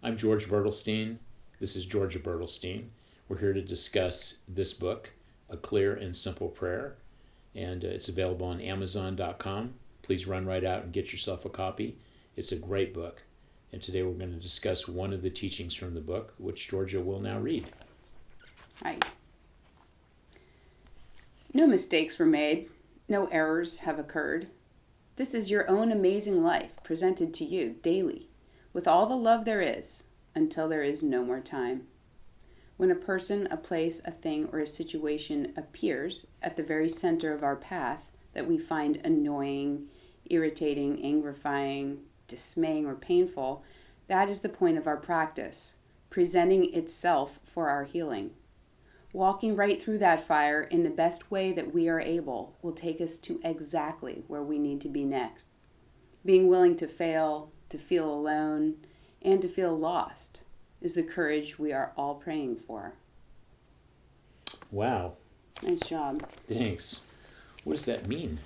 I'm George Bertelstein. This is Georgia Bertelstein. We're here to discuss this book, A Clear and Simple Prayer, and it's available on Amazon.com. Please run right out and get yourself a copy. It's a great book. And today we're going to discuss one of the teachings from the book, which Georgia will now read. Hi. No mistakes were made. No errors have occurred. This is your own amazing life presented to you daily, with all the love there is, until there is no more time. When a person, a place, a thing, or a situation appears at the very center of our path that we find annoying, irritating, angerifying, dismaying, or painful, that is the point of our practice, presenting itself for our healing. Walking right through that fire in the best way that we are able will take us to exactly where we need to be next. Being willing to fail, to feel alone, and to feel lost is the courage we are all praying for. Wow. Nice job. Thanks. What does that mean?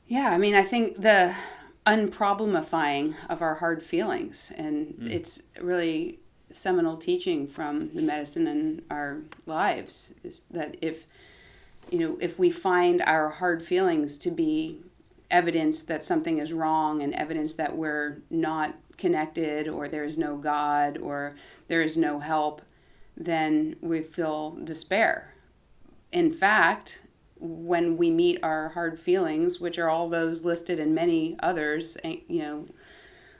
Yeah, I think the unproblemifying of our hard feelings, and it's really seminal teaching from the medicine in our lives, is that if we find our hard feelings to be evidence that something is wrong and evidence that we're not connected or there is no God or there is no help, then we feel despair. In fact, when we meet our hard feelings, which are all those listed and many others,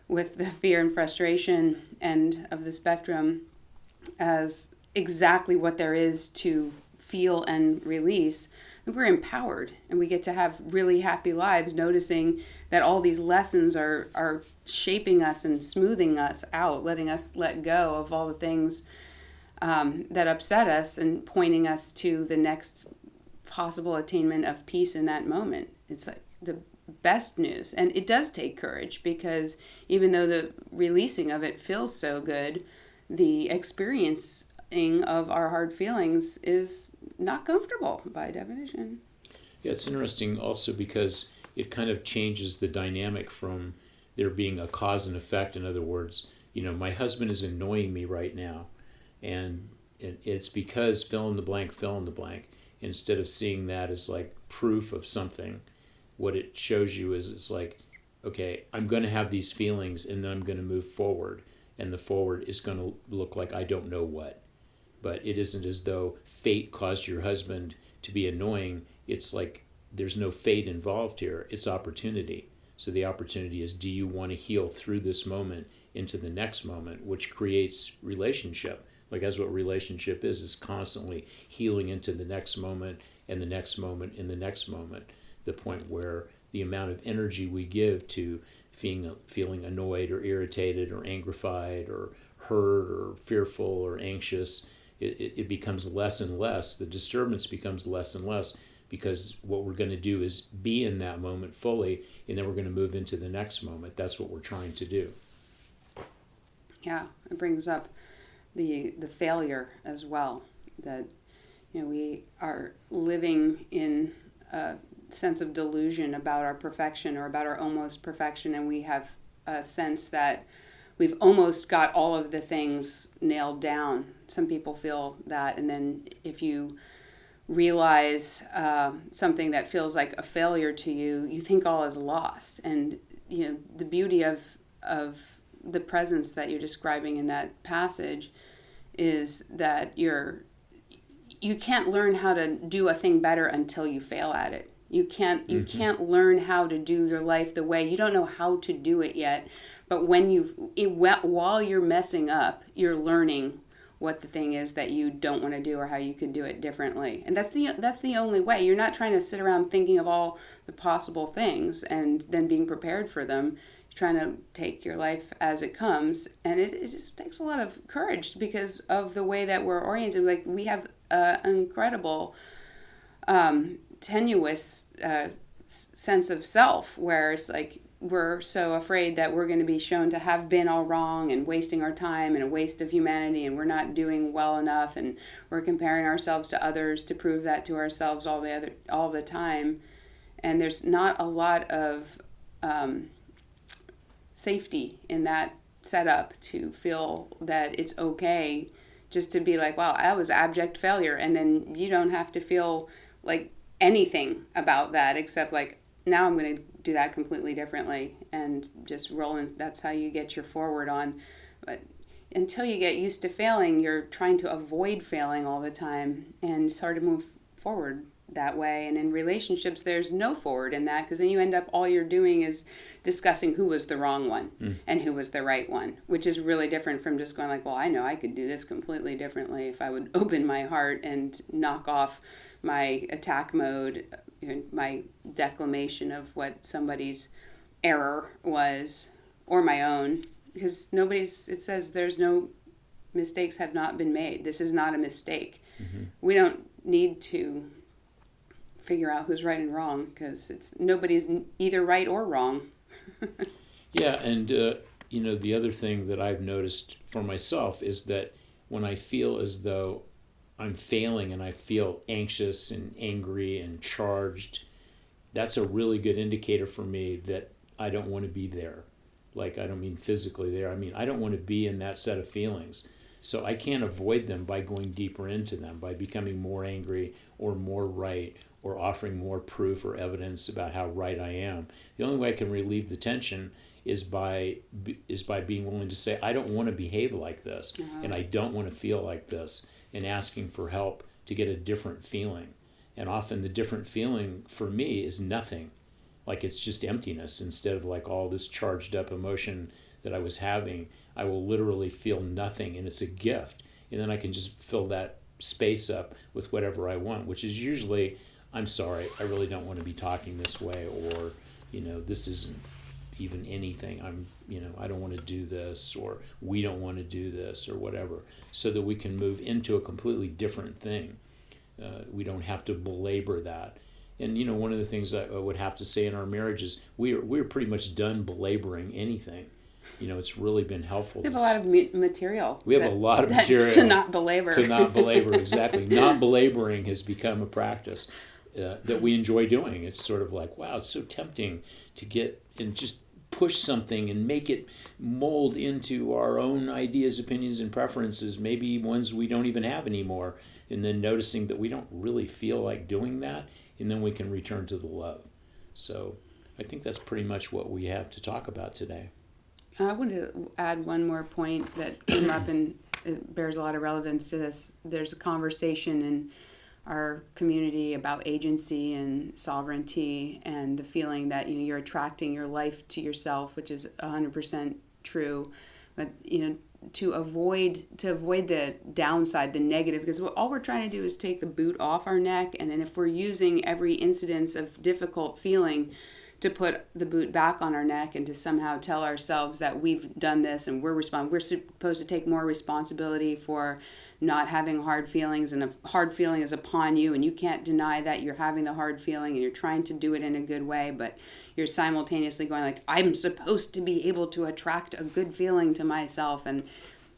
with the fear and frustration end of the spectrum as exactly what there is to feel and release, we're empowered and we get to have really happy lives, noticing that all these lessons are shaping us and smoothing us out, letting us let go of all the things that upset us and pointing us to the next possible attainment of peace in that moment. It's like the best news. And it does take courage, because even though the releasing of it feels so good, the experiencing of our hard feelings is not comfortable by definition. Yeah, it's interesting also because it kind of changes the dynamic from there being a cause and effect. In other words, my husband is annoying me right now, and it's because fill in the blank, instead of seeing that as like proof of something. What it shows you is it's like, okay, I'm going to have these feelings and then I'm going to move forward. And the forward is going to look like I don't know what. But it isn't as though fate caused your husband to be annoying. It's like there's no fate involved here. It's opportunity. So the opportunity is, do you want to heal through this moment into the next moment, which creates relationship. Like that's what relationship is constantly healing into the next moment and the next moment and the next moment. The point where the amount of energy we give to feeling annoyed or irritated or angrified or hurt or fearful or anxious, it becomes less and less. The disturbance becomes less and less, because what we're going to do is be in that moment fully, and then we're going to move into the next moment. That's what we're trying to do. Yeah, it brings up the failure as well, that we are living in a sense of delusion about our perfection or about our almost perfection, and we have a sense that we've almost got all of the things nailed down. Some people feel that, and then if you realize something that feels like a failure to you, you think all is lost. And the beauty of the presence that you're describing in that passage is that you can't learn how to do a thing better until you fail at it. You can't learn how to do your life the way. You don't know how to do it yet, but while you're messing up, you're learning what the thing is that you don't want to do or how you could do it differently. And that's the only way. You're not trying to sit around thinking of all the possible things and then being prepared for them. You're trying to take your life as it comes, and it just takes a lot of courage because of the way that we're oriented. Like, we have an incredible tenuous sense of self, where it's like we're so afraid that we're going to be shown to have been all wrong and wasting our time and a waste of humanity, and we're not doing well enough, and we're comparing ourselves to others to prove that to ourselves all the time. And there's not a lot of safety in that setup to feel that it's okay just to be like, wow, that was abject failure. And then you don't have to feel like anything about that except like, now I'm going to do that completely differently and just rolling. That's how you get your forward on. But until you get used to failing, you're trying to avoid failing all the time, and it's hard to move forward that way. And in relationships, there's no forward in that, because then you end up, all you're doing is discussing who was the wrong one and who was the right one, which is really different from just going like, well, I know I could do this completely differently if I would open my heart and knock off my attack mode, my declamation of what somebody's error was, or my own. Because it says there's no mistakes have not been made. This is not a mistake. Mm-hmm. We don't need to figure out who's right and wrong, because nobody's either right or wrong. Yeah, and the other thing that I've noticed for myself is that when I feel as though I'm failing and I feel anxious and angry and charged, that's a really good indicator for me that I don't want to be there. Like, I don't mean physically there. I mean, I don't want to be in that set of feelings. So I can't avoid them by going deeper into them, by becoming more angry or more right, or offering more proof or evidence about how right I am. The only way I can relieve the tension is by being willing to say, I don't want to behave like this, and I don't want to feel like this, and asking for help to get a different feeling. And often the different feeling for me is nothing. Like, it's just emptiness. Instead of like all this charged up emotion that I was having, I will literally feel nothing, and it's a gift. And then I can just fill that space up with whatever I want, which is usually, I'm sorry, I really don't want to be talking this way, or, this isn't even anything. I don't want to do this, or we don't want to do this, or whatever, so that we can move into a completely different thing. We don't have to belabor that. And, one of the things I would have to say in our marriage is we're pretty much done belaboring anything. It's really been helpful. We have a lot of material. We have a lot of material. To not belabor. To not belabor, exactly. Not belaboring has become a practice that we enjoy doing. It's sort of like, wow, it's so tempting to get and just push something and make it mold into our own ideas, opinions, and preferences, maybe ones we don't even have anymore, and then noticing that we don't really feel like doing that, and then we can return to the love. So I think that's pretty much what we have to talk about today. I want to add one more point that came up, and it bears a lot of relevance to this. There's a conversation in our community about agency and sovereignty, and the feeling that you're attracting your life to yourself, which is 100% true. But to avoid the downside, the negative, because all we're trying to do is take the boot off our neck, and then if we're using every incidence of difficult feeling to put the boot back on our neck and to somehow tell ourselves that we've done this and we're supposed to take more responsibility for not having hard feelings, and a hard feeling is upon you, and you can't deny that you're having the hard feeling, and you're trying to do it in a good way, but you're simultaneously going like, I'm supposed to be able to attract a good feeling to myself. And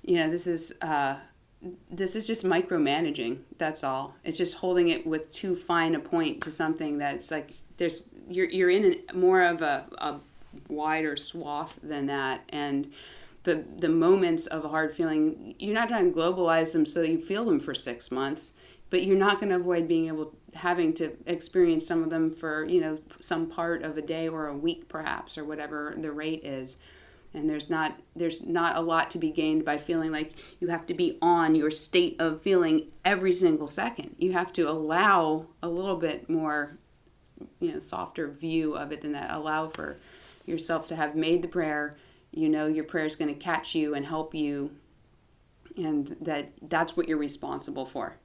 this is just micromanaging. That's all. It's just holding it with too fine a point to something that's like, you're in more of a wider swath than that. And the moments of a hard feeling, you're not trying to globalize them so that you feel them for 6 months, but you're not going to avoid having to experience some of them for, some part of a day or a week perhaps, or whatever the rate is. And there's not a lot to be gained by feeling like you have to be on your state of feeling every single second. You have to allow a little bit more, softer view of it than that. Allow for yourself to have made the prayer. Your prayer is going to catch you and help you, and that's what you're responsible for.